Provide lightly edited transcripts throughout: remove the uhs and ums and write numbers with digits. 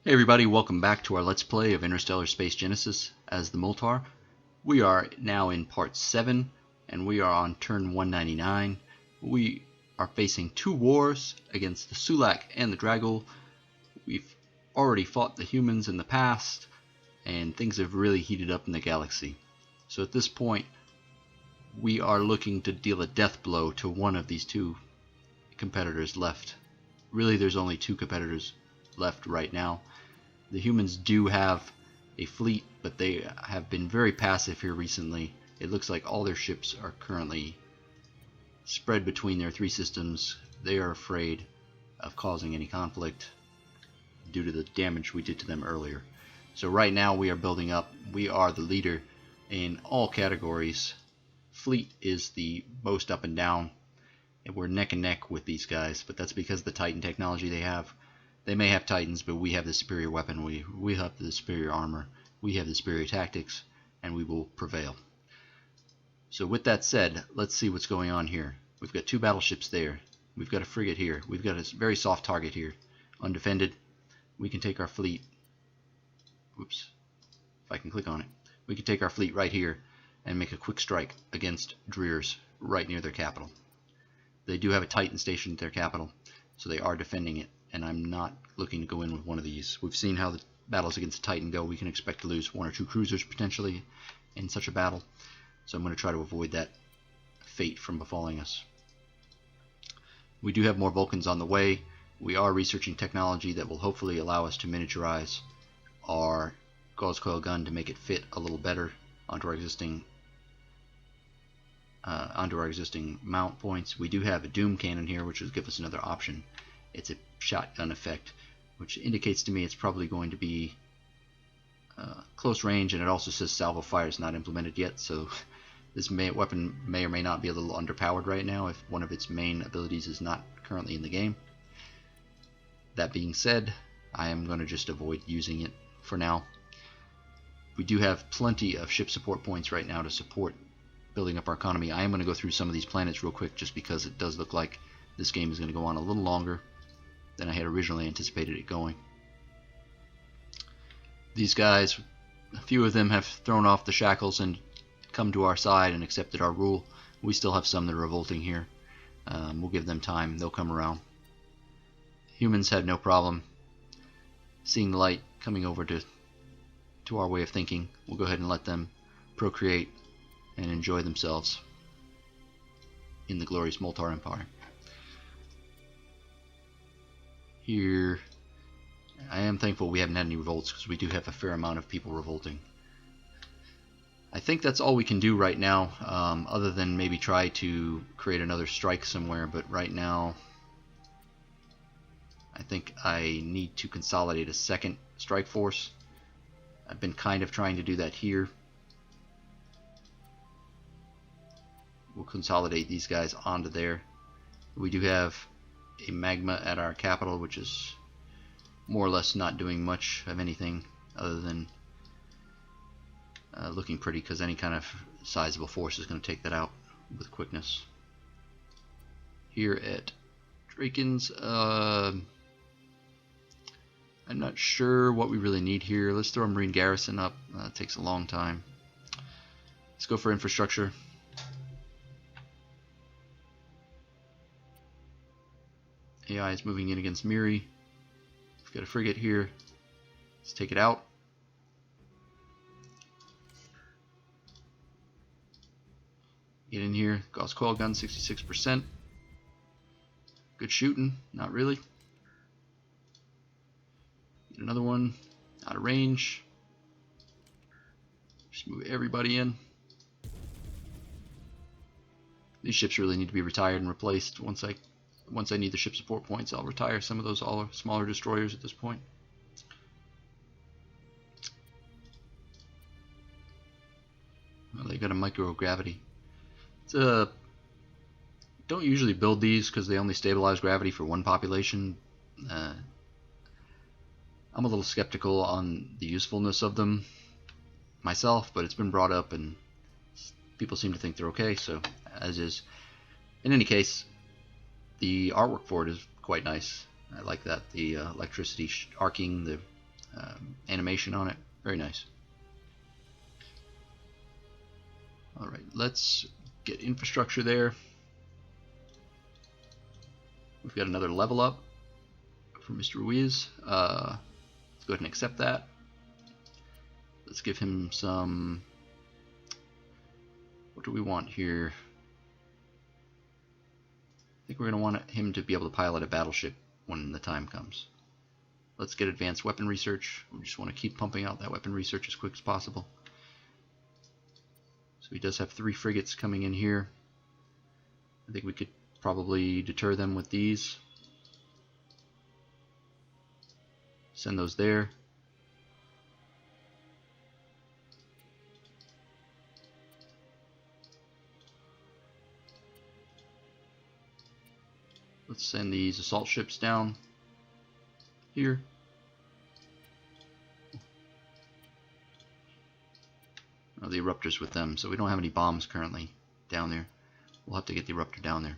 Hey everybody, welcome back to our Let's Play of Interstellar Space Genesis as the Moltar. We are now in part 7, and we are on turn 199. We are facing two wars against the Sulak and the Dragul. We've already fought the humans in the past, and things have really heated up in the galaxy. So at this point, we are looking to deal a death blow to one of these two competitors left. Really, there's only two competitors left right now. The humans do have a fleet, but they have been very passive here recently. It looks like all their ships are currently spread between their three systems. They are afraid of causing any conflict due to the damage we did to them earlier. So right now we are building up. We are the leader in all categories. Fleet is the most up and down, and we're neck and neck with these guys, but that's because of the Titan technology they have. They may have Titans, but we have the superior weapon, we have the superior armor, we have the superior tactics, and we will prevail. So with that said, let's see what's going on here. We've got two battleships there. We've got a frigate here. We've got a very soft target here. Undefended. We can take our fleet. Whoops. If I can click on it. We can take our fleet right here and make a quick strike against Dreers right near their capital. They do have a Titan stationed at their capital, so they are defending it. And I'm not looking to go in with one of these. We've seen how the battles against the Titan go. We can expect to lose one or two cruisers potentially in such a battle. So I'm going to try to avoid that fate from befalling us. We do have more Vulcans on the way. We are researching technology that will hopefully allow us to miniaturize our gauze coil gun to make it fit a little better onto our existing mount points. We do have a Doom cannon here, which will give us another option. It's a shotgun effect, which indicates to me it's probably going to be close range, and it also says salvo fire is not implemented yet, so this weapon may or may not be a little underpowered right now if one of its main abilities is not currently in the game. That being said, I am going to just avoid using it for now. We do have plenty of ship support points right now to support building up our economy. I am going to go through some of these planets real quick just because it does look like this game is going to go on a little longer than I had originally anticipated it going. These guys, a few of them have thrown off the shackles and come to our side and accepted our rule. We still have some that are revolting here. We'll give them time. They'll come around. Humans had no problem seeing the light coming over to our way of thinking. We'll go ahead and let them procreate and enjoy themselves in the glorious Moltar Empire. Here, I am thankful we haven't had any revolts because we do have a fair amount of people revolting. I think that's all we can do right now, other than maybe try to create another strike somewhere, but right now I think I need to consolidate a second strike force. I've been kind of trying to do that here. We'll consolidate these guys onto there. We do have a magma at our capital, which is more or less not doing much of anything other than looking pretty, because any kind of sizable force is going to take that out with quickness. Here at Draken's, I'm not sure what we really need here. Let's throw a Marine garrison up. It takes a long time. Let's go for infrastructure. AI is moving in against Miri. We've got a frigate here. Let's take it out. Get in here. Gauze coil gun, 66%. Good shooting. Not really. Get another one. Out of range. Just move everybody in. These ships really need to be retired and replaced. Once I need the ship support points, I'll retire some of those smaller destroyers at this point. Well, they got a microgravity. Don't usually build these because they only stabilize gravity for one population. I'm a little skeptical on the usefulness of them myself, but it's been brought up and people seem to think they're okay, so as is. In any case, the artwork for it is quite nice. I like that. The electricity arcing, the animation on it. Very nice. Alright, let's get infrastructure there. We've got another level up for Mr. Ruiz. Let's go ahead and accept that. Let's give him some... What do we want here? I think we're going to want him to be able to pilot a battleship when the time comes. Let's get advanced weapon research. We just want to keep pumping out that weapon research as quick as possible. So he does have 3 frigates coming in here. I think we could probably deter them with these. Send those there. Let's send these assault ships down here. Oh, the eruptors with them, so we don't have any bombs currently down there. We'll have to get the eruptor down there.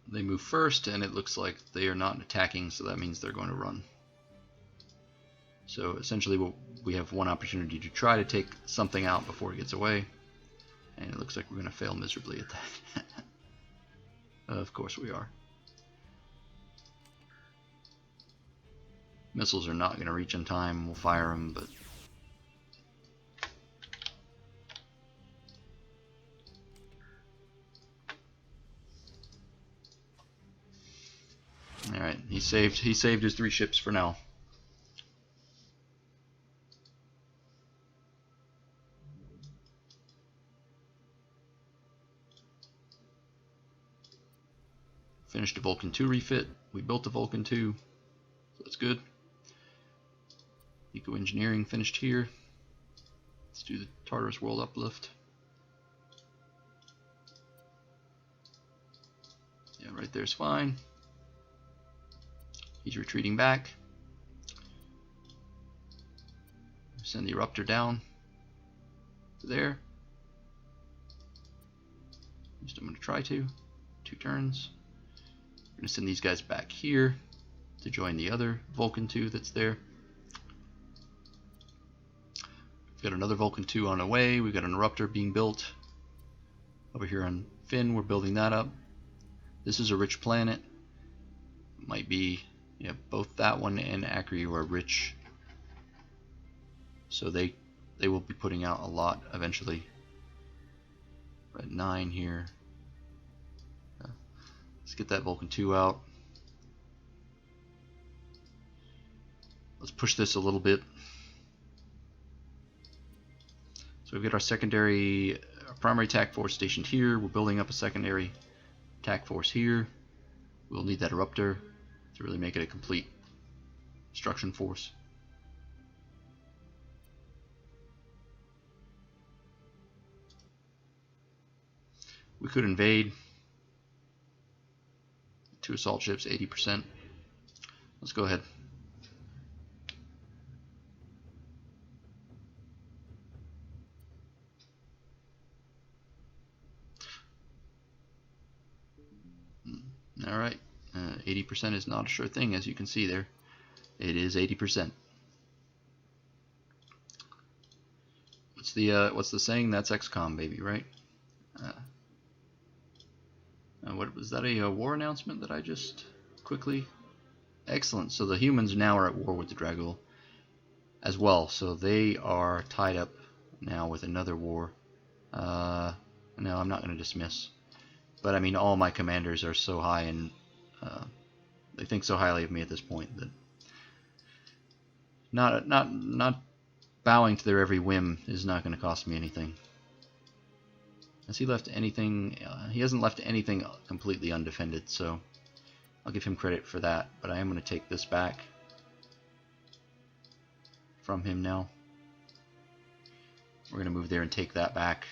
They move first, and it looks like they are not attacking, so that means they're going to run. So essentially we have one opportunity to try to take something out before it gets away, and it looks like we're going to fail miserably at that. Of course we are. Missiles are not going to reach in time. We'll fire them, but... Alright, he saved his 3 ships for now. Finished a Vulcan 2 refit. We built a Vulcan 2, so that's good. Eco-engineering finished here. Let's do the Tartarus World Uplift. Yeah, right there's fine. He's retreating back. Send the Eruptor down to there. At least I'm going to try to. 2 turns. We're going to send these guys back here to join the other Vulcan 2 that's there. We've got another Vulcan 2 on the way. We've got an Eruptor being built. Over here on Finn, we're building that up. This is a rich planet. Might be... Yeah, both that one and Acri are rich, so they will be putting out a lot eventually. We're at 9 here. Let's get that Vulcan 2 out. Let's push this a little bit. So we've got our primary attack force stationed here. We're building up a secondary attack force here. We'll need that Eruptor to really make it a complete destruction force. We could invade. 2 assault ships, 80%. Let's go ahead. Alright, 80% is not a sure thing, as you can see there. It is 80%. What's the saying? That's XCOM, baby, right? What was that, a war announcement that I just quickly... Excellent, so the humans now are at war with the Dragul as well, so they are tied up now with another war. No, I'm not going to dismiss. But I mean, all my commanders are so high, and they think so highly of me at this point that not bowing to their every whim is not going to cost me anything. Has he left anything? He hasn't left anything completely undefended, so I'll give him credit for that. But I am going to take this back from him now. We're going to move there and take that back.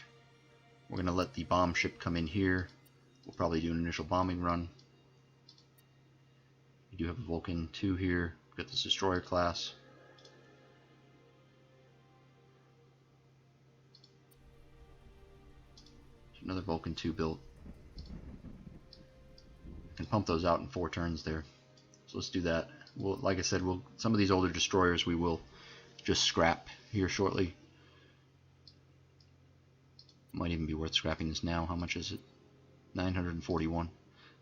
We're going to let the bomb ship come in here. We'll probably do an initial bombing run. We do have a Vulcan 2 here. We've got this destroyer class. Another Vulcan 2 built. Can pump those out in 4 turns there. So let's do that. We'll, like I said, some of these older destroyers we will just scrap here shortly. Might even be worth scrapping this now. How much is it? 941.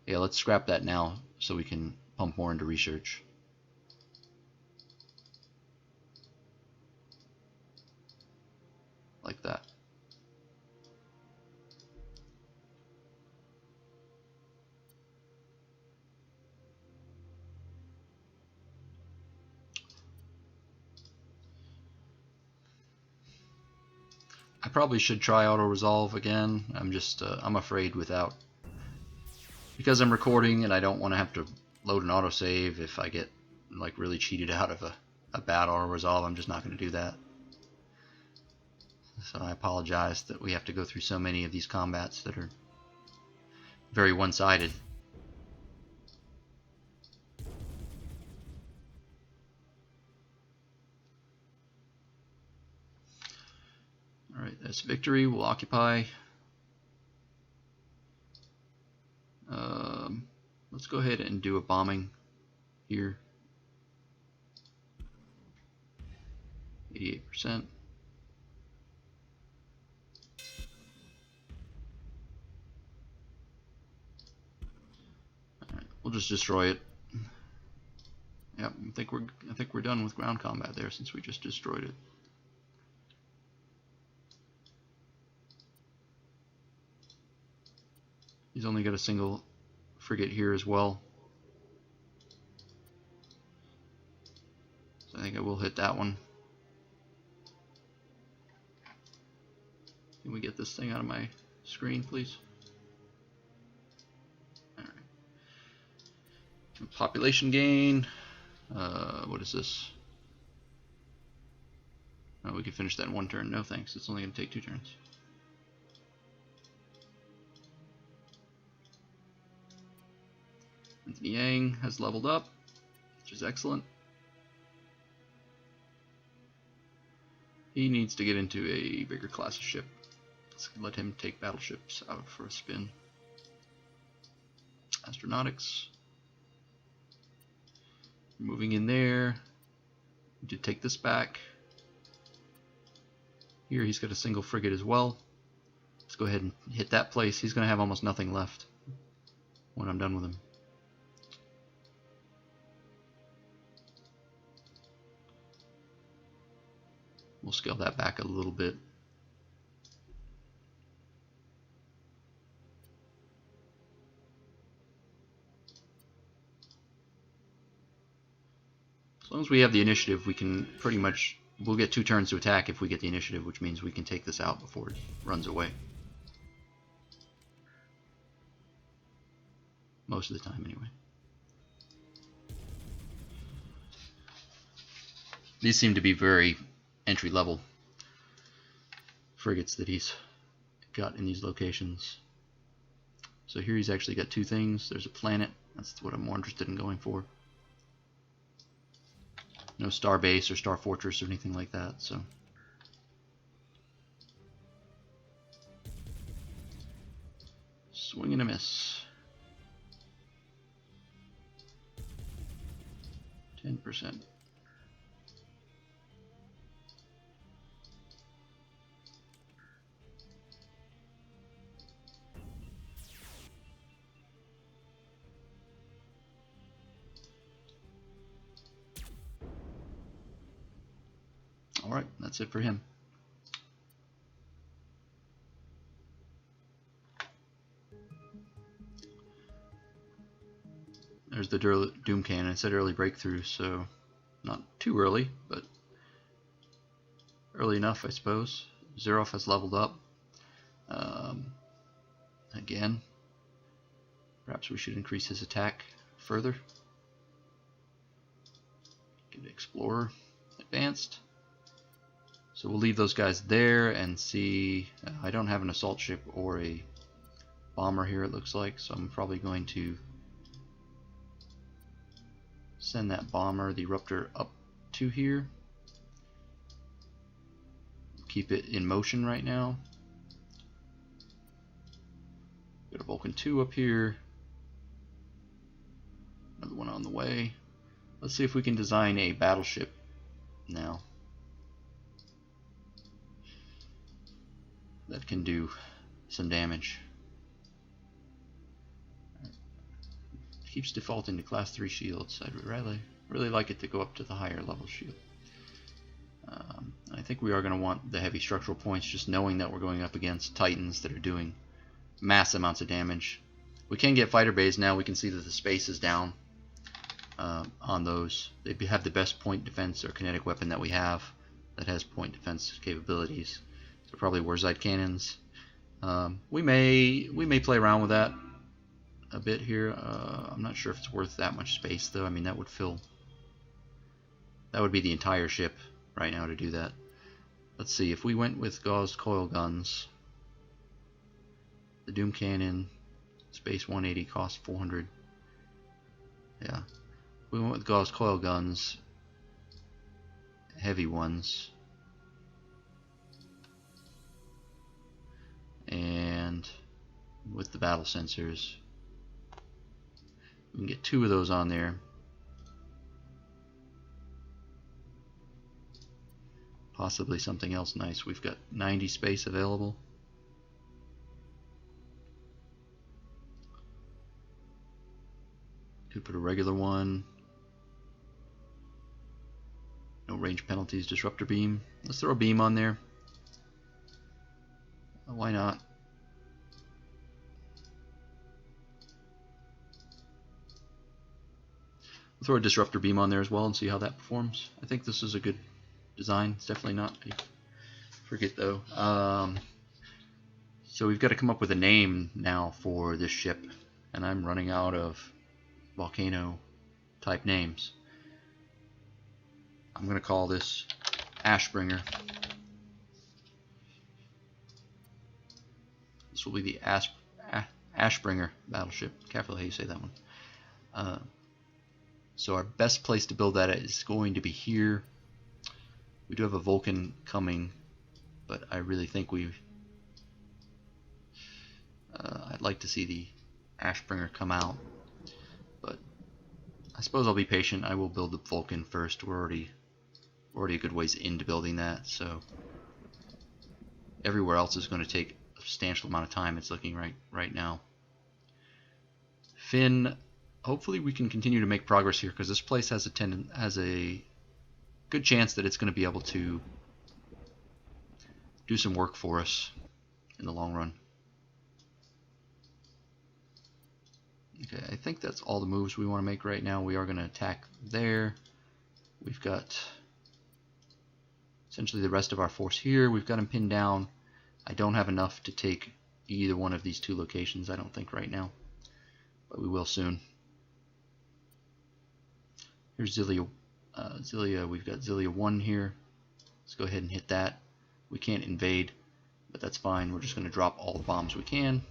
Yeah, let's scrap that now so we can pump more into research. Like that. I probably should try auto resolve again. I'm afraid because I'm recording and I don't want to have to load an autosave if I get like really cheated out of a bad auto resolve. I'm just not going to do that. So I apologize that we have to go through so many of these combats that are very one-sided. Alright, that's victory. We'll occupy. Let's go ahead and do a bombing here. 88%. Alright, we'll just destroy it. Yep, I think we're done with ground combat there since we just destroyed it. He's only got a single frigate here as well. So I think I will hit that one. Can we get this thing out of my screen, please? Alright. Population gain. What is this? Oh, we can finish that in 1 turn. No thanks, it's only going to take 2 turns. Anthony Yang has leveled up, which is excellent. He needs to get into a bigger class of ship. Let's let him take battleships out for a spin. Astronautics. Moving in there. We did take this back. Here he's got a single frigate as well. Let's go ahead and hit that place. He's going to have almost nothing left when I'm done with him. We'll scale that back a little bit. As long as we have the initiative, we can pretty much, we'll get 2 turns to attack if we get the initiative, which means we can take this out before it runs away. Most of the time, anyway. These seem to be very entry-level frigates that he's got in these locations. So here he's actually got 2 things. There's a planet. That's what I'm more interested in going for. No star base or star fortress or anything like that. So swing and a miss. 10%. Alright, that's it for him. There's the Doom Cannon. I said early breakthrough, so not too early, but early enough, I suppose. Zerov has leveled up. Again, perhaps we should increase his attack further. Get Explorer advanced. So we'll leave those guys there and see. I don't have an assault ship or a bomber here, it looks like, so I'm probably going to send that bomber, the Ruptor, up to here. Keep it in motion right now. Vulcan 2 up here. Another one on the way. Let's see if we can design a battleship now that can do some damage. It keeps defaulting to class 3 shields. I'd really like it to go up to the higher level shield. I think we are going to want the heavy structural points, just knowing that we're going up against Titans that are doing mass amounts of damage. We can get fighter bays now. We can see that the space is down on those. They have the best point defense or kinetic weapon that we have that has point defense capabilities. So probably Wurtzite cannons. We may play around with that a bit here. I'm not sure if it's worth that much space though. I mean, that would be the entire ship right now to do that. Let's see, if we went with Gauss coil guns, the Doom Cannon, Space 180 costs 400. Yeah, we went with Gauss coil guns, heavy ones, and with the battle sensors, we can get 2 of those on there. Possibly something else nice. We've got 90 space available. Could put a regular one. No range penalties, disruptor beam. Let's throw a beam on there. Why not? We'll throw a disruptor beam on there as well and see how that performs. I think this is a good design. It's definitely not a frigate though. So we've got to come up with a name now for this ship, and I'm running out of volcano type names. I'm going to call this Ashbringer. This will be the Ashbringer battleship. Careful how you say that one. So our best place to build that is going to be here. We do have a Vulcan coming, but I really think I'd like to see the Ashbringer come out, but I suppose I'll be patient. I will build the Vulcan first. We're already a good ways into building that, so everywhere else is going to take a substantial amount of time. It's looking right now. Finn, hopefully we can continue to make progress here, because this place has a good chance that it's going to be able to do some work for us in the long run. Okay, I think that's all the moves we want to make right now. We are going to attack there. We've got essentially the rest of our force here. We've got them pinned down. I don't have enough to take either one of these 2 locations, I don't think right now, but we will soon. Here's Zilia. We've got Zilia 1 here. Let's go ahead and hit that. We can't invade, but that's fine. We're just going to drop all the bombs we can.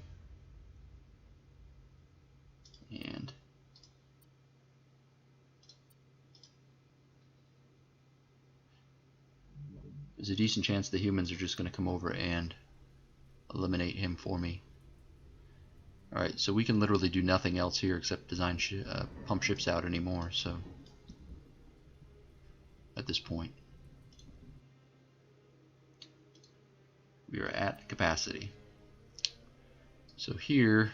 And there's a decent chance the humans are just going to come over and eliminate him for me. Alright, so we can literally do nothing else here except design pump ships out anymore, so at this point we are at capacity. So here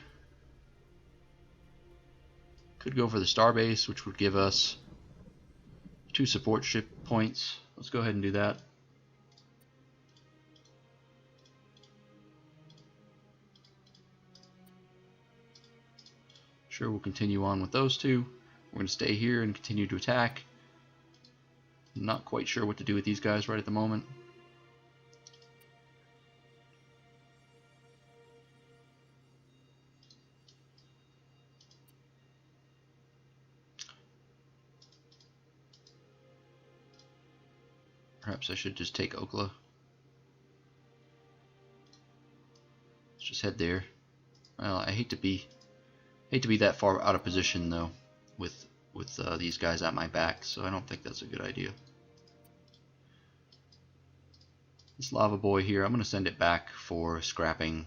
could go for the starbase, which would give us 2 support ship points. Let's go ahead and do that. Sure, we'll continue on with those 2. We're going to stay here and continue to attack. I'm not quite sure what to do with these guys right at the moment. Perhaps I should just take Okla. Let's just head there. Well, I hate to be that far out of position though, with these guys at my back, so I don't think that's a good idea. This lava boy here, I'm going to send it back for scrapping.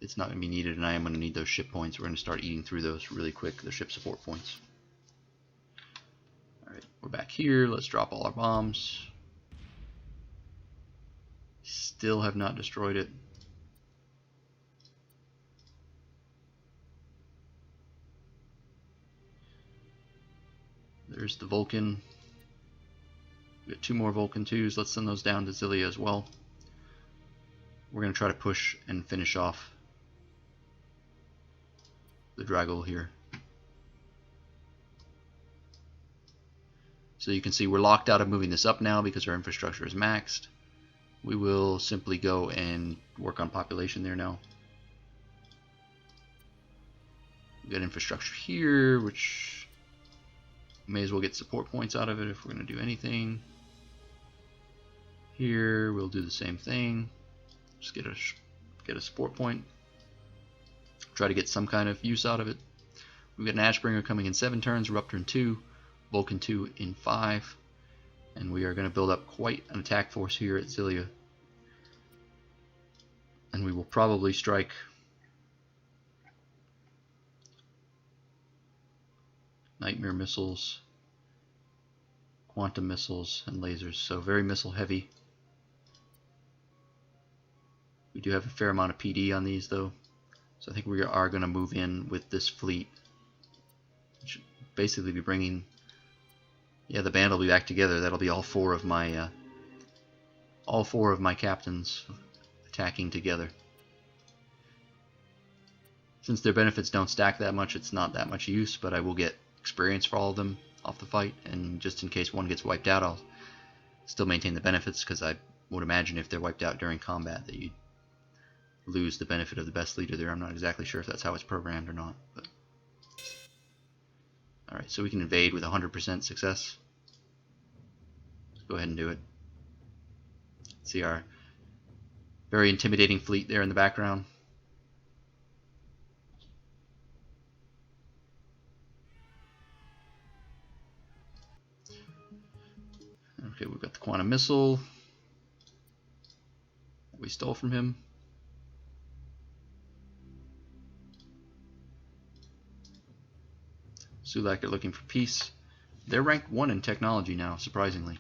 it's not going to be needed, and I am going to need those ship points. We're going to start eating through those really quick, the ship support points. Alright, we're back here. Let's drop all our bombs. Still have not destroyed it. There's the Vulcan. We got 2 more Vulcan 2s. Let's send those down to Zilia as well. We're going to try to push and finish off the Dragul here. So you can see we're locked out of moving this up now because our infrastructure is maxed. We will simply go and work on population there now. We've got infrastructure here, which may as well get support points out of it if we're going to do anything. Here we'll do the same thing. Just get a support point. Try to get some kind of use out of it. We've got an Ashbringer coming in 7 turns, Ruptor in 2, Vulcan 2 in 5. And we are going to build up quite an attack force here at Zilia. And we will probably strike Nightmare missiles, quantum missiles, and lasers. So very missile heavy. We do have a fair amount of PD on these though. So I think we are going to move in with this fleet. Which should basically be bringing... Yeah, the band will be back together. That'll be all four of my captains attacking together. Since their benefits don't stack that much, it's not that much use, but I will get experience for all of them off the fight, and just in case one gets wiped out, I'll still maintain the benefits, because I would imagine if they're wiped out during combat that you'd lose the benefit of the best leader there. I'm not exactly sure if that's how it's programmed or not. But alright, so we can invade with 100% success. Let's go ahead and do it. See our very intimidating fleet there in the background. Okay, we've got the quantum missile that we stole from him. Sulak are looking for peace. They're ranked 1 in technology now, surprisingly.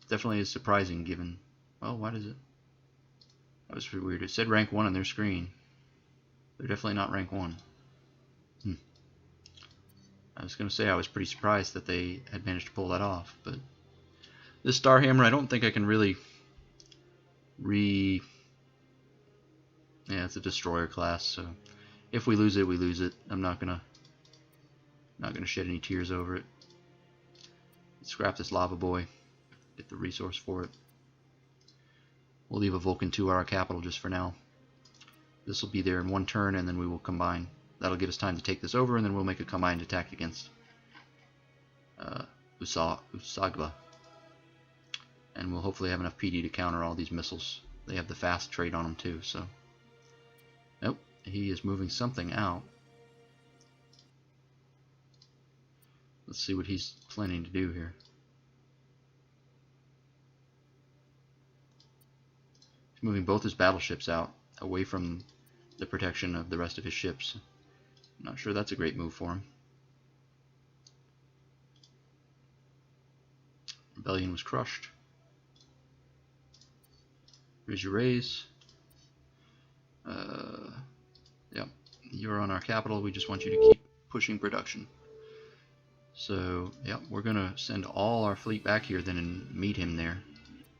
Definitely is surprising given... Oh, what is it? That was pretty weird. It said rank 1 on their screen. They're definitely not rank 1. I was going to say I was pretty surprised that they had managed to pull that off, but this Starhammer, I don't think I can really Yeah, it's a destroyer class, so if we lose it, we lose it. I'm not gonna shed any tears over it. Let's scrap this Lava Boy, get the resource for it. We'll leave a Vulcan 2 at our capital just for now. This will be there in 1 turn, and then we will combine. That'll give us time to take this over, and then we'll make a combined attack against Usagva. And we'll hopefully have enough PD to counter all these missiles. They have the fast trait on them too, so... Nope, he is moving something out. Let's see what he's planning to do here. He's moving both his battleships out, away from the protection of the rest of his ships. I'm not sure that's a great move for him. Rebellion was crushed. Here's your raise. Yep, you're on our capital. We just want you to keep pushing production. So, yep, we're going to send all our fleet back here then and meet him there.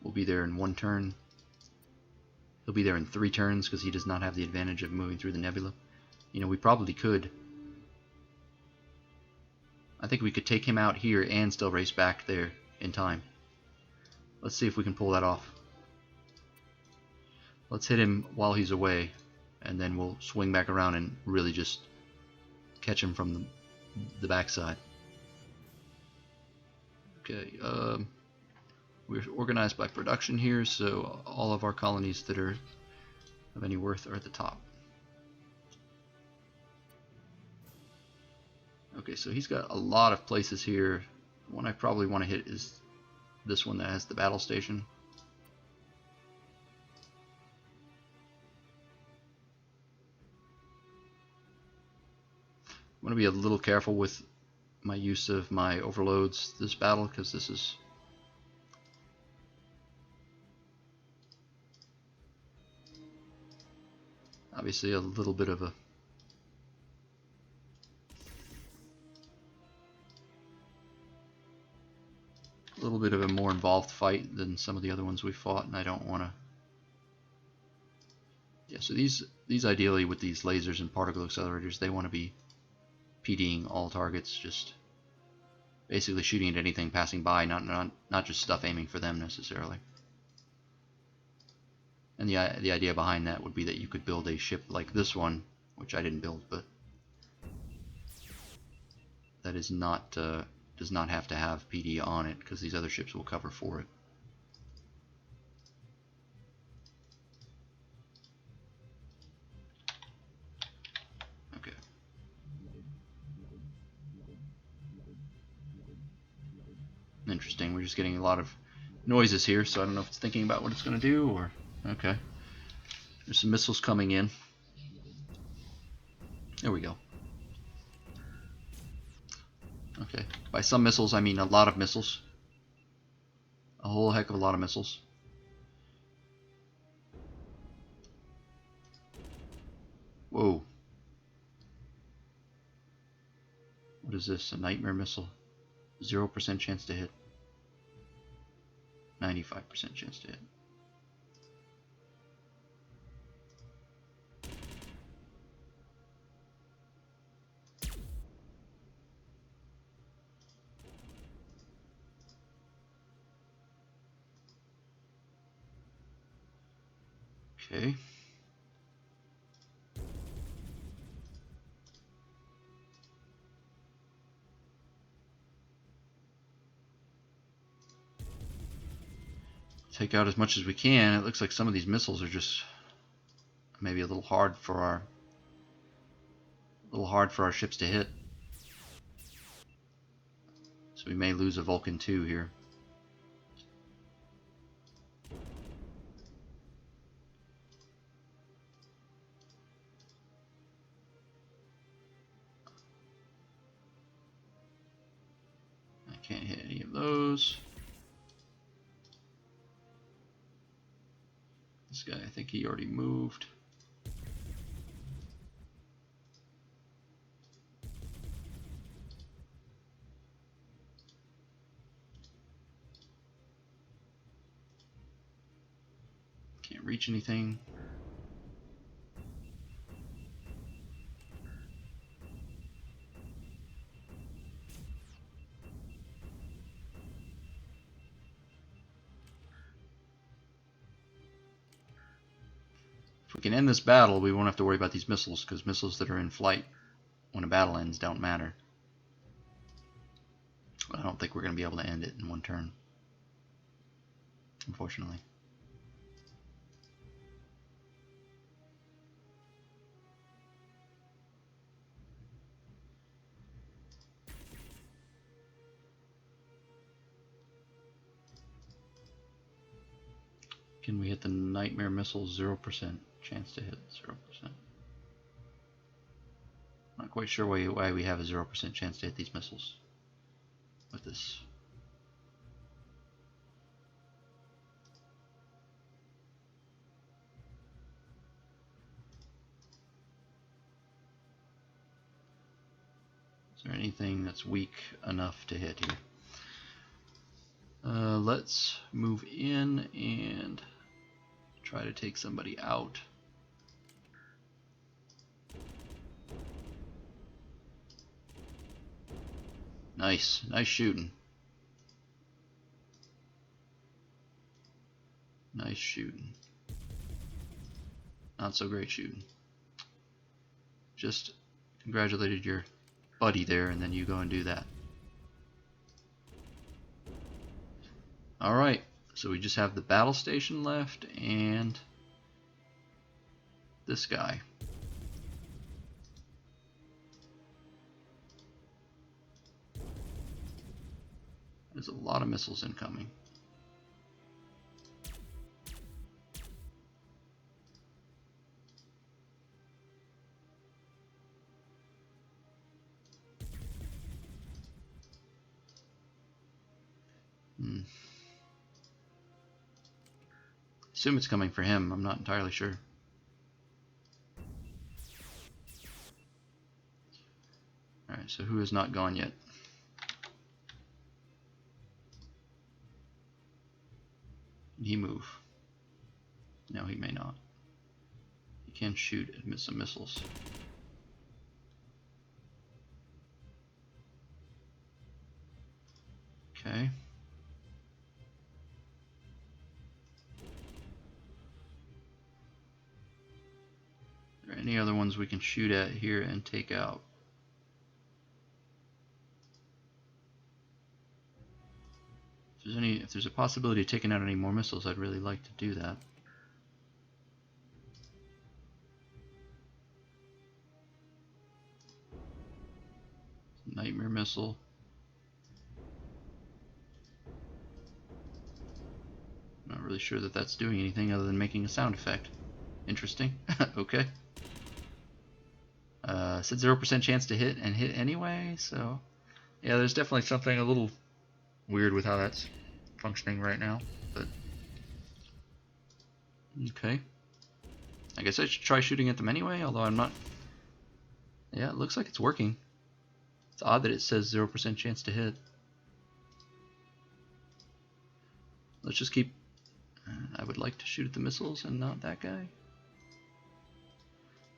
We'll be there in 1 turn. He'll be there in 3 turns because he does not have the advantage of moving through the nebula. You know, we probably could. I think we could take him out here and still race back there in time. Let's see if we can pull that off. Let's hit him while he's away, and then we'll swing back around and really just catch him from the backside. Okay, we're organized by production here, so all of our colonies that are of any worth are at the top. Okay, so he's got a lot of places here. The one I probably want to hit is this one that has the battle station. I'm going to be a little careful with my use of my overloads this battle, because this is obviously a little bit of a more involved fight than some of the other ones we fought, and I don't want to. Yeah, so these ideally with these lasers and particle accelerators, they want to be PDing all targets, just basically shooting at anything passing by, not just stuff aiming for them necessarily. And the idea behind that would be that you could build a ship like this one, which I didn't build, but that is not does not have to have PD on it, because these other ships will cover for it. Okay. Interesting. We're just getting a lot of noises here, so I don't know if it's thinking about what it's going to do or... Okay. There's some missiles coming in. There we go. Okay. By some missiles, I mean a lot of missiles. A whole heck of a lot of missiles. Whoa. What is this? A nightmare missile? 0% chance to hit. 95% chance to hit. Okay. Take out as much as we can. It looks like some of these missiles are just maybe a little hard for our ships to hit. So we may lose a Vulcan 2 here. I can't hit any of those. This guy, I think he already moved. Can't reach anything. If we can end this battle, we won't have to worry about these missiles, because missiles that are in flight when a battle ends don't matter. But I don't think we're going to be able to end it in one turn, unfortunately. Can we hit the nightmare missile? 0% chance to hit. 0%. Not quite sure why we have a 0% chance to hit these missiles with this. Is there anything that's weak enough to hit here? Let's move in and try to take somebody out. Nice shooting. Nice shooting. Not so great shooting. Just congratulated your buddy there, and then you go and do that. Alright, so we just have the battle station left and this guy. There's a lot of missiles incoming. Assume it's coming for him. I'm not entirely sure. Alright, so who has not gone yet? Can he move? No, he may not. He can shoot and miss some missiles. Okay. Are there any other ones we can shoot at here and take out? If there's a possibility of taking out any more missiles, I'd really like to do that. Nightmare missile. Not really sure that that's doing anything other than making a sound effect. Interesting. Okay. Said 0% chance to hit and hit anyway, so yeah, there's definitely something a little weird with how that's functioning right now, but okay. I guess I should try shooting at them anyway, although I'm not. Yeah, it looks like it's working. It's odd that it says 0% chance to hit. Let's just keep. I would like to shoot at the missiles and not that guy.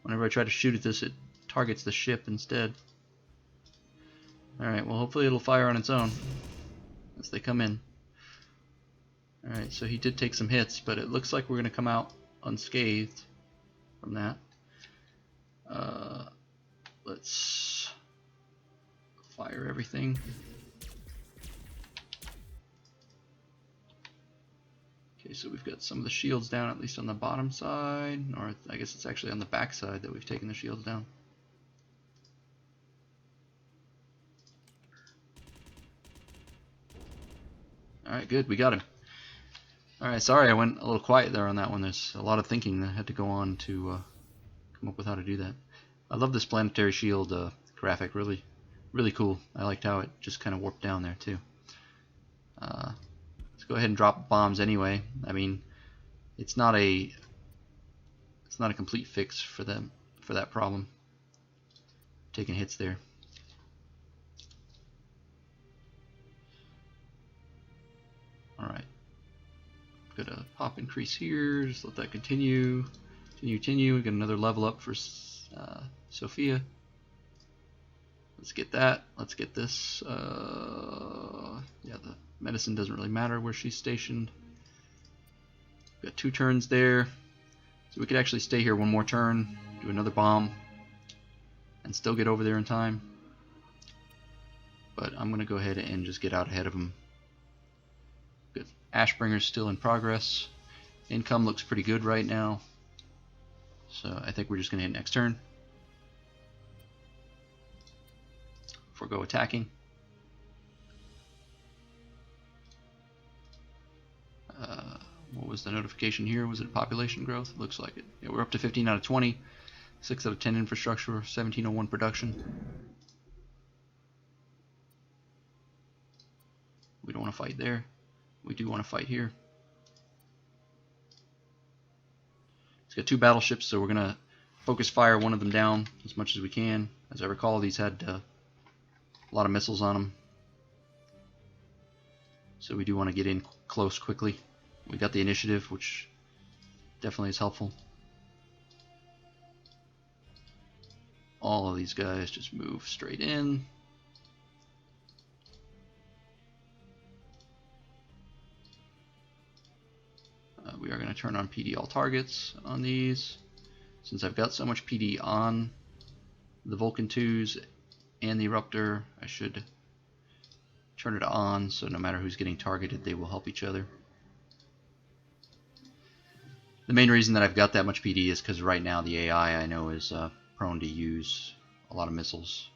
Whenever I try to shoot at this, it targets the ship instead. Alright, well hopefully it'll fire on its own as they come in. Alright, so he did take some hits, but it looks like we're going to come out unscathed from that. Let's fire everything. Okay, so we've got some of the shields down, at least on the bottom side, or I guess it's actually on the back side that we've taken the shields down. Alright, good, we got him. Alright, sorry I went a little quiet there on that one. There's a lot of thinking that had to go on to come up with how to do that. I love this planetary shield graphic, really cool. I liked how it just kind of warped down there too. Let's go ahead and drop bombs anyway. I mean, it's not a complete fix for them for that problem. Taking hits there. Alright. Got a pop increase here, just let that continue. Continue. We got another level up for Sophia. Let's get that. Let's get this. Yeah, the medicine doesn't really matter where she's stationed. Got 2 turns there. So we could actually stay here one more turn, do another bomb, and still get over there in time. But I'm going to go ahead and just get out ahead of them. Good. Ashbringer's still in progress. Income looks pretty good right now. So I think we're just going to hit next turn. Forgo attacking. What was the notification here? Was it population growth? Looks like it. Yeah, we're up to 15 out of 20. 6 out of 10 infrastructure. 1701 production. We don't want to fight there. We do want to fight here. It's got 2 battleships, so we're going to focus fire one of them down as much as we can. As I recall, these had a lot of missiles on them. So we do want to get in close quickly. We got the initiative, which definitely is helpful. All of these guys just move straight in. We are going to turn on PD all targets on these. Since I've got so much PD on the Vulcan 2s and the Eruptor, I should turn it on so no matter who's getting targeted, they will help each other. The main reason that I've got that much PD is because right now the AI I know is prone to use a lot of missiles.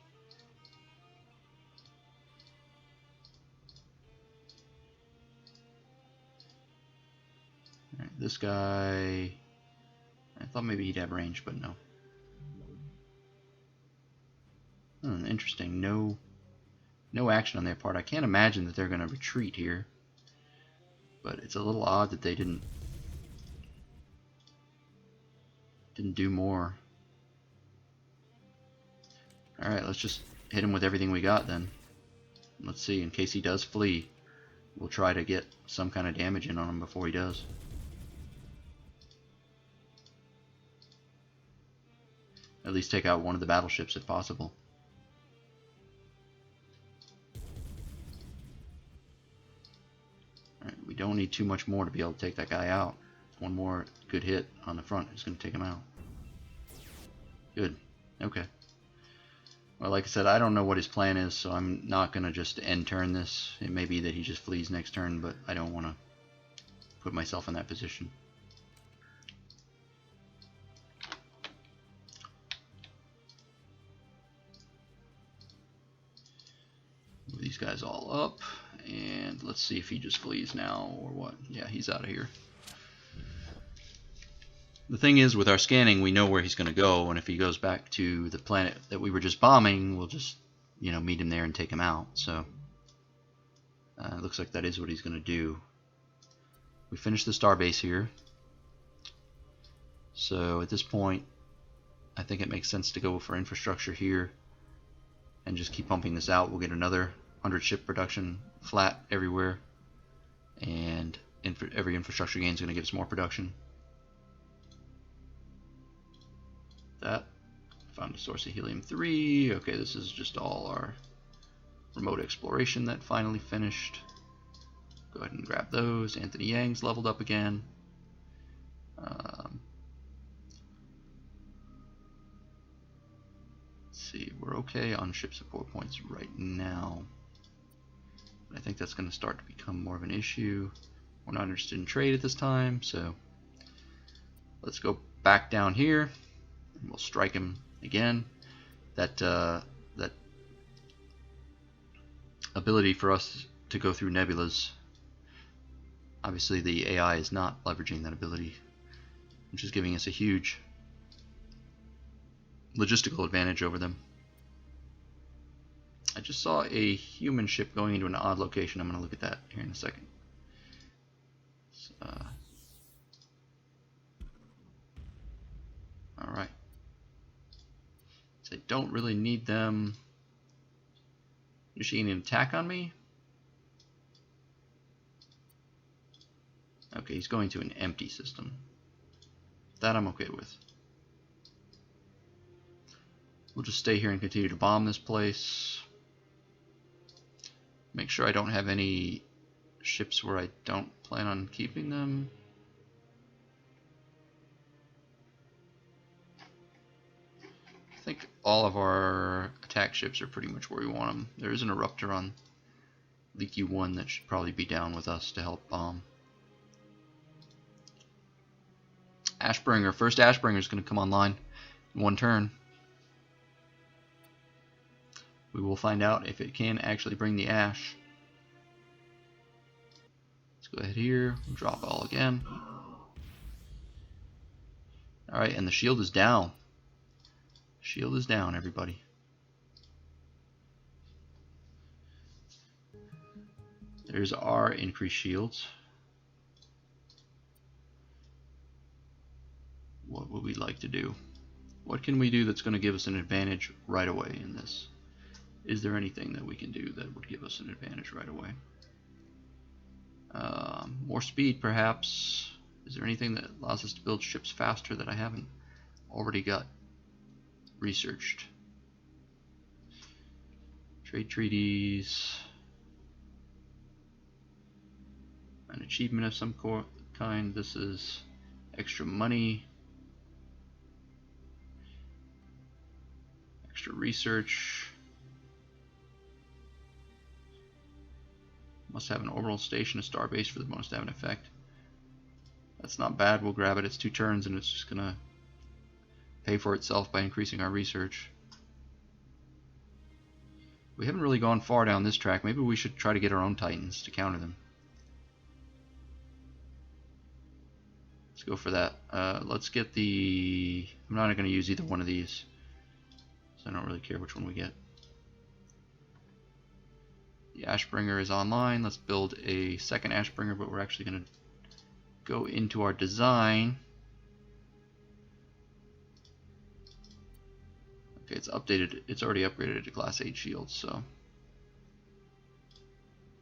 All right, this guy, I thought maybe he'd have range, but no. Interesting. No action on their part. I can't imagine that they're going to retreat here. But it's a little odd that they didn't do more. Alright, let's just hit him with everything we got then. Let's see, in case he does flee, we'll try to get some kind of damage in on him before he does. At least take out one of the battleships if possible. Alright, we don't need too much more to be able to take that guy out. One more good hit on the front is going to take him out. Good. Okay. Well, like I said, I don't know what his plan is, so I'm not going to just end turn this. It may be that he just flees next turn, but I don't want to put myself in that position. Move these guys all up, and let's see if he just flees now or what. Yeah, he's out of here. The thing is, with our scanning, we know where he's going to go, and if he goes back to the planet that we were just bombing, we'll just, you know, meet him there and take him out. So, it looks like that is what he's going to do. We finished the starbase here. So, at this point, I think it makes sense to go for infrastructure here and just keep pumping this out. We'll get another 100 ship production flat everywhere, and every infrastructure gain is going to give us more production. That. Found a source of helium-3. Okay, this is just all our remote exploration that finally finished. Go ahead and grab those. Anthony Yang's leveled up again. Let's see, we're okay on ship support points right now. But I think that's going to start to become more of an issue. We're not interested in trade at this time, so let's go back down here. We'll strike him again. That ability for us to go through nebulas, obviously the AI is not leveraging that ability, which is giving us a huge logistical advantage over them. I just saw a human ship going into an odd location. I'm going to look at that here in a second. Alright. I don't really need them. Is she going to attack on me? Okay, he's going to an empty system. That I'm okay with. We'll just stay here and continue to bomb this place. Make sure I don't have any ships where I don't plan on keeping them. I think all of our attack ships are pretty much where we want them. There is an eruptor on Leaky 1 that should probably be down with us to help bomb. Ashbringer. First Ashbringer is going to come online in one turn. We will find out if it can actually bring the ash. Let's go ahead here, drop all again. Alright, and the shield is down. Shield is down, everybody. There's our increased shields. What would we like to do? What can we do that's going to give us an advantage right away in this? Is there anything that we can do that would give us an advantage right away? More speed, perhaps. Is there anything that allows us to build ships faster that I haven't already got researched? Trade treaties. An achievement of some kind. This is extra money. Extra research. Must have an orbital station, a starbase for the bonus to have an effect. That's not bad. We'll grab it. It's 2 turns and it's just gonna pay for itself by increasing our research. We haven't really gone far down this track. Maybe we should try to get our own Titans to counter them. Let's go for that. Let's get the... I'm not going to use either one of these, so I don't really care which one we get. The Ashbringer is online. Let's build a second Ashbringer, but we're actually going to go into our design. Okay, it's updated. It's already upgraded to class 8 shields, so.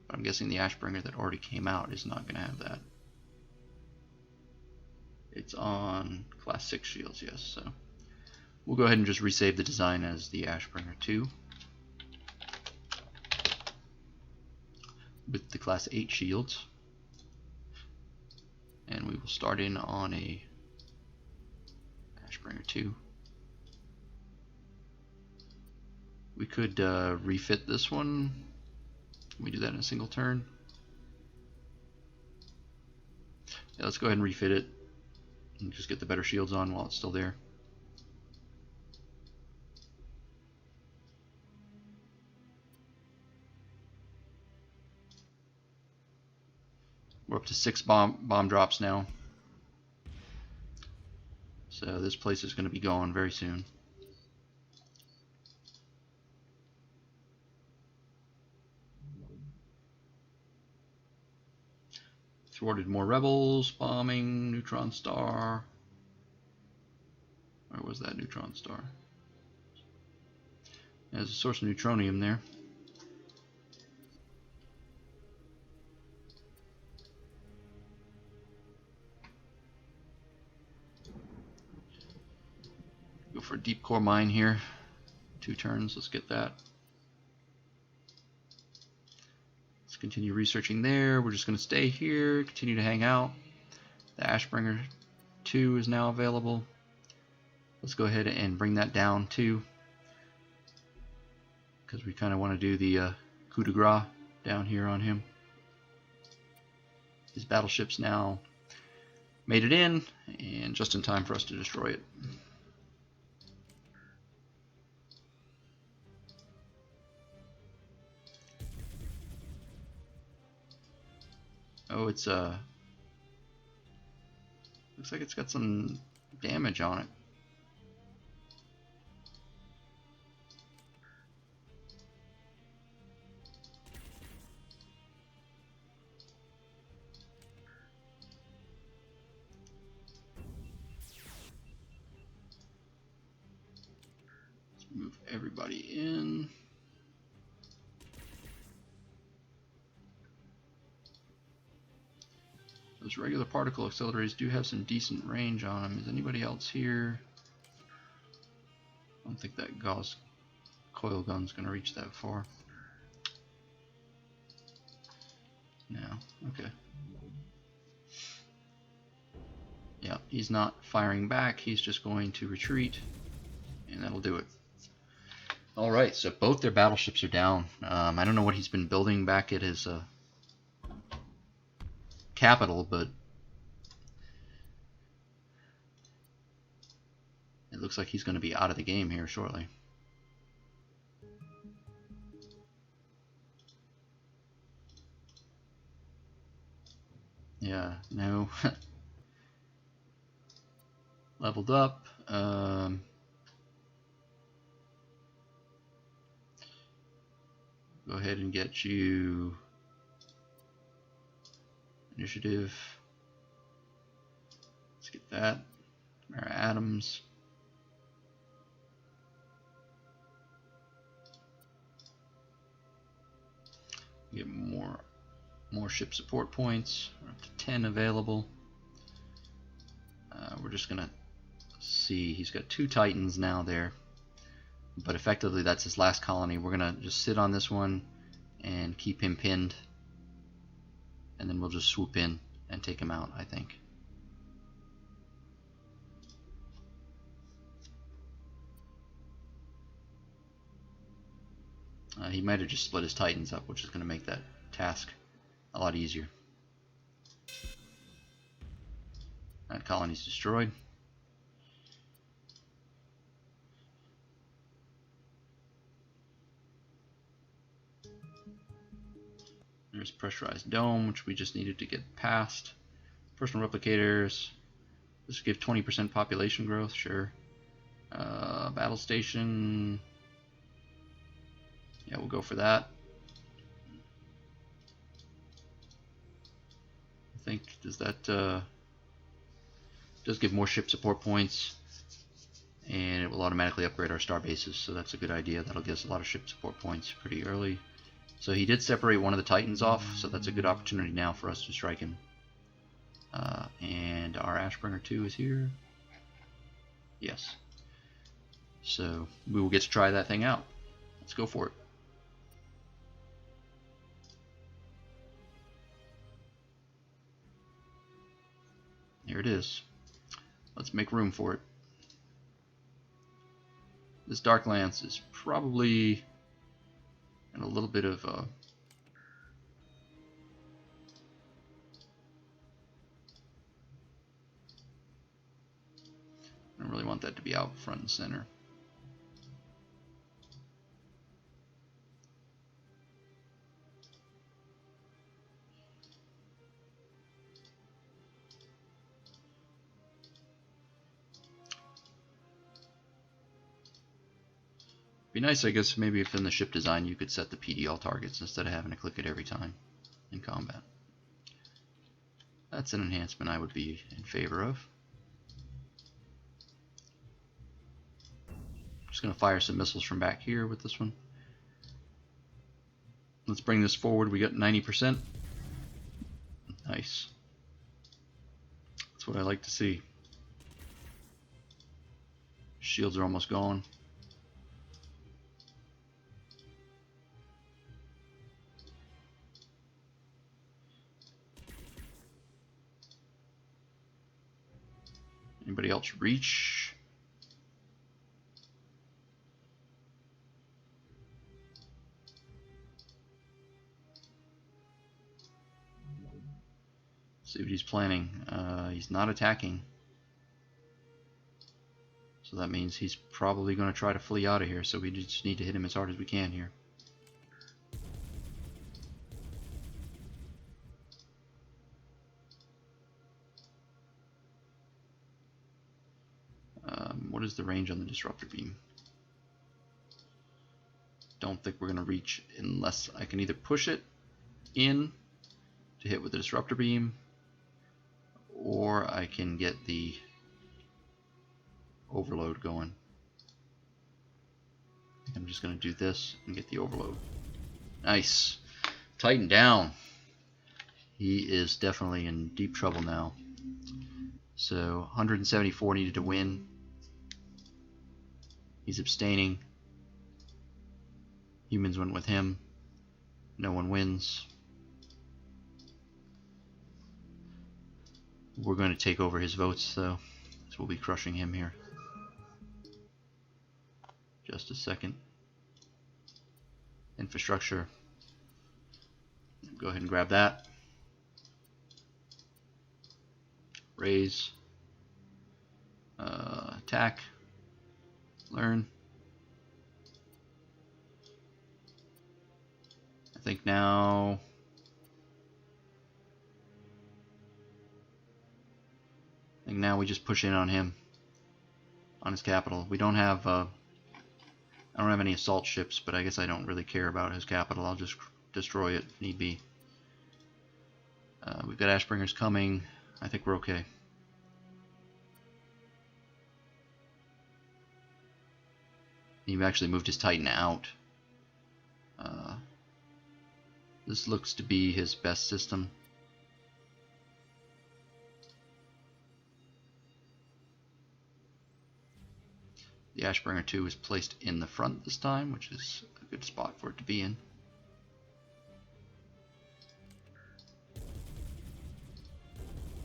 But I'm guessing the Ashbringer that already came out is not going to have that. It's on class 6 shields, yes. So we'll go ahead and just resave the design as the Ashbringer 2 with the class 8 shields. And we will start in on a Ashbringer 2. We could refit this one. Can we do that in a single turn? Yeah, let's go ahead and refit it and just get the better shields on while it's still there. We're up to 6 bomb drops now. So this place is going to be going very soon. Thwarted more rebels, bombing, neutron star. Where was that neutron star? There's a source of neutronium there. Go for a deep core mine here. 2 turns, let's get that. Let's continue researching there. We're just going to stay here, continue to hang out. The Ashbringer 2 is now available. Let's go ahead and bring that down too, because we kind of want to do the coup de grace down here on him. His battleship's now made it in, and just in time for us to destroy it. Oh, it's looks like it's got some damage on it. Let's move everybody in. Those regular particle accelerators do have some decent range on them. Is anybody else here? I don't think that Gauss coil gun's going to reach that far. No, okay. Yeah, he's not firing back. He's just going to retreat, and that'll do it. Alright, so both their battleships are down. I don't know what he's been building back at his capital, but it looks like he's going to be out of the game here shortly. Yeah, no. Leveled up. Go ahead and get you initiative. Let's get that. Mara Adams. Get more ship support points. We're up to 10 available. We're just gonna see. He's got 2 Titans now there, but effectively that's his last colony. We're gonna just sit on this one and keep him pinned, and then we'll just swoop in and take him out, I think. He might have just split his Titans up, which is going to make that task a lot easier. That colony's destroyed. There's pressurized dome, which we just needed to get past. Personal replicators. This will give 20% population growth, sure. Battle station. Yeah, we'll go for that. think, does that does give more ship support points, and it will automatically upgrade our star bases, so that's a good idea. That'll give us a lot of ship support points pretty early. So he did separate one of the Titans off, so that's a good opportunity now for us to strike him. And our Ashbringer 2 is here. Yes. So we will get to try that thing out. Let's go for it. Here it is. Let's make room for it. This Dark Lance is probably in a little bit of I don't really want that to be out front and center. Be nice, I guess, maybe if in the ship design you could set the PDL targets instead of having to click it every time in combat. That's an enhancement I would be in favor of. Just going to fire some missiles from back here with this one. Let's bring this forward. We got 90%. Nice. That's what I like to see. Shields are almost gone. Anybody else reach? See what he's planning. He's not attacking. So that means he's probably going to try to flee out of here. So we just need to hit him as hard as we can here. What is the range on the disruptor beam? Don't think we're going to reach unless I can either push it in to hit with the disruptor beam, or I can get the overload going. I'm just going to do this and get the overload. Nice. Tighten down. He is definitely in deep trouble now. So 174 needed to win. He's abstaining. Humans went with him. No one wins. We're going to take over his votes, though, so we'll be crushing him here. Just a second. Infrastructure. Go ahead and grab that. Raise. Attack. Learn. I think now we just push in on him, on his capital. We don't have I don't have any assault ships, but I guess I don't really care about his capital. I'll just destroy it if need be. We've got Ashbringers coming. I think we're okay. He actually moved his Titan out. This looks to be his best system. The Ashbringer 2 is placed in the front this time, which is a good spot for it to be in.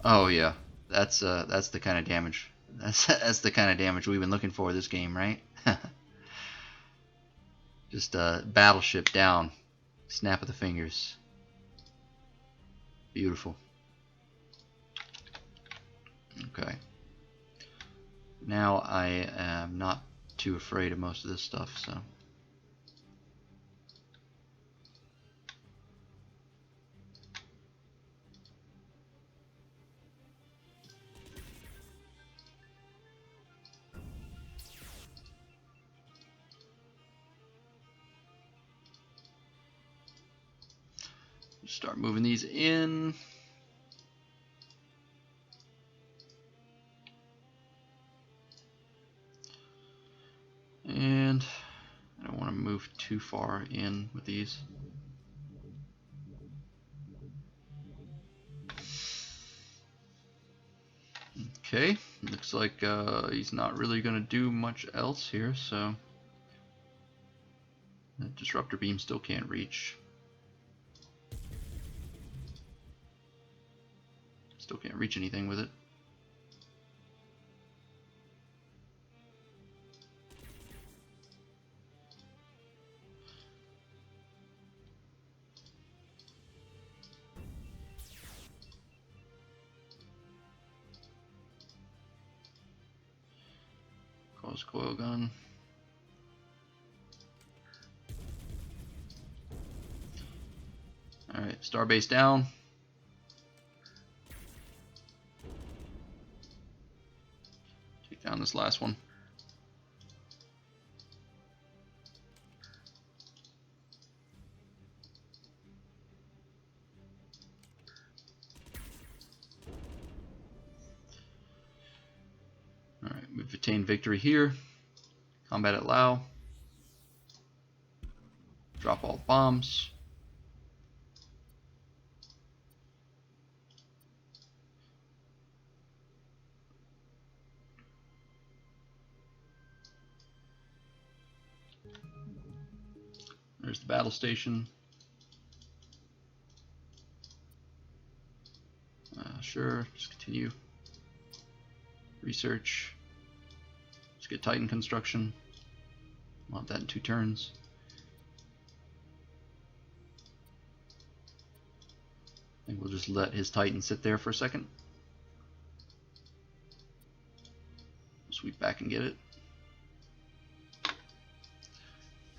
Oh yeah, that's the kind of damage. That's the kind of damage we've been looking for this game, right? Just a battleship down, snap of the fingers. Beautiful. Okay. Now I am not too afraid of most of this stuff, so. Start moving these in. move too far in with these. Okay, looks like he's not really going to do much else here, so the disruptor beam still can't reach. Still can't reach anything with it. Cause coil gun. Alright, starbase down. Take down this last one. Alright, we've attained victory here. Combat at Lao. Drop all bombs. There's the battle station. Sure, just continue. Research. Let's get Titan construction. Want that in 2 turns. I think we'll just let his Titan sit there for a second. Sweep back and get it.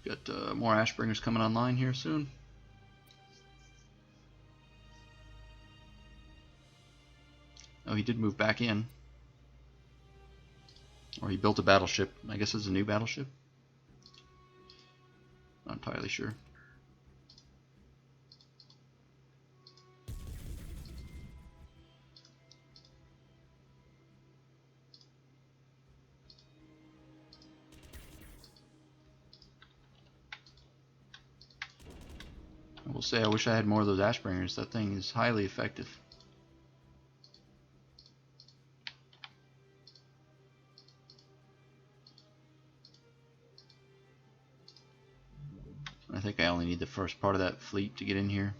Got more Ashbringers coming online here soon. Oh, he did move back in. Or he built a battleship. I guess it's a new battleship. Not entirely sure. I will say I wish I had more of those Ashbringers. That thing is highly effective. I think I only need the first part of that fleet to get in here.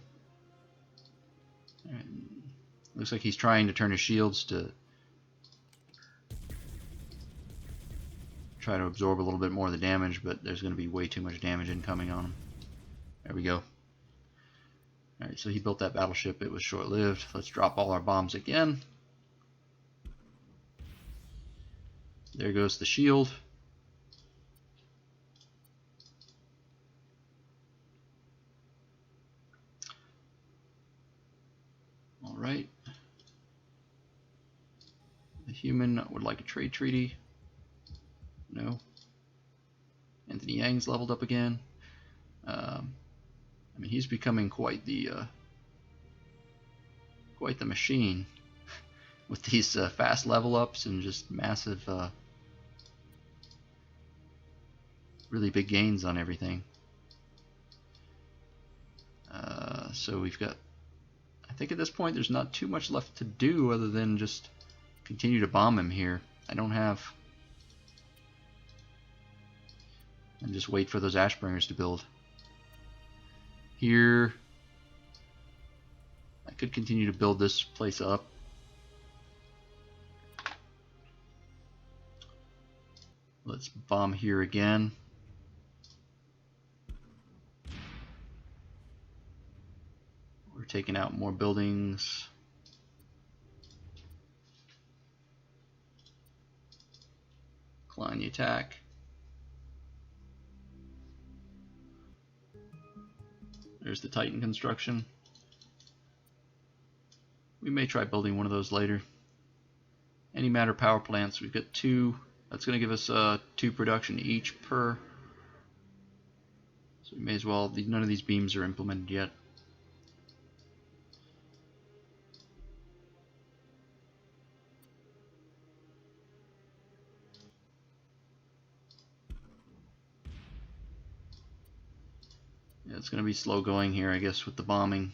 Right. Looks like he's trying to turn his shields to try to absorb a little bit more of the damage, but there's going to be way too much damage incoming on him. There we go. Alright, so he built that battleship. It was short-lived. Let's drop all our bombs again. There goes the shield. Alright. The human would like a trade treaty. No. Anthony Yang's leveled up again. I mean, he's becoming quite the machine with these fast level ups and just massive, really big gains on everything. So we've got, I think at this point there's not too much left to do other than just continue to bomb him here. I don't have, and just wait for those Ashbringers to build. Here, I could continue to build this place up. Let's bomb here again. We're taking out more buildings. Decline the attack. There's the Titan construction. We may try building one of those later. Any matter power plants, we've got 2. That's going to give us 2 production each per. So we may as well, none of these beams are implemented yet. it's going to be slow going here, I guess, with the bombing.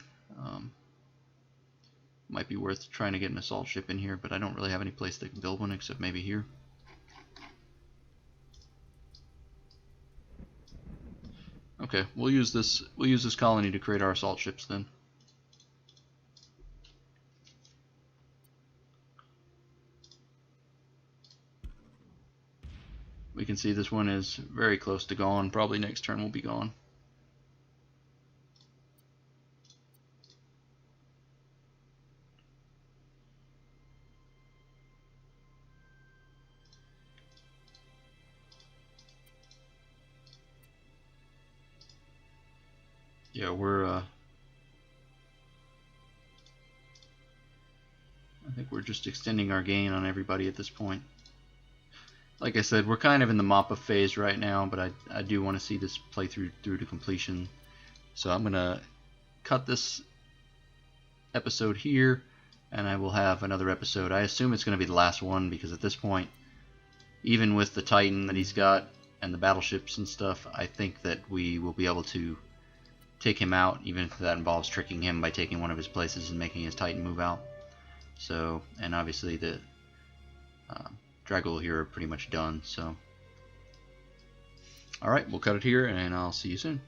Might be worth trying to get an assault ship in here, but I don't really have any place that can build one except maybe here. Okay, we'll use this colony to create our assault ships then. We can see this one is very close to gone. Probably next turn will be gone. Yeah, I think we're just extending our gain on everybody at this point. Like I said, we're kind of in the mop-up phase right now, but I do want to see this play through to completion. So I'm going to cut this episode here, and I will have another episode. I assume it's going to be the last one, because at this point, even with the Titan that he's got and the battleships and stuff, I think that we will be able to take him out, even if that involves tricking him by taking one of his places and making his Titan move out. So, and obviously the Dragul here are pretty much done. So, alright, we'll cut it here, and I'll see you soon.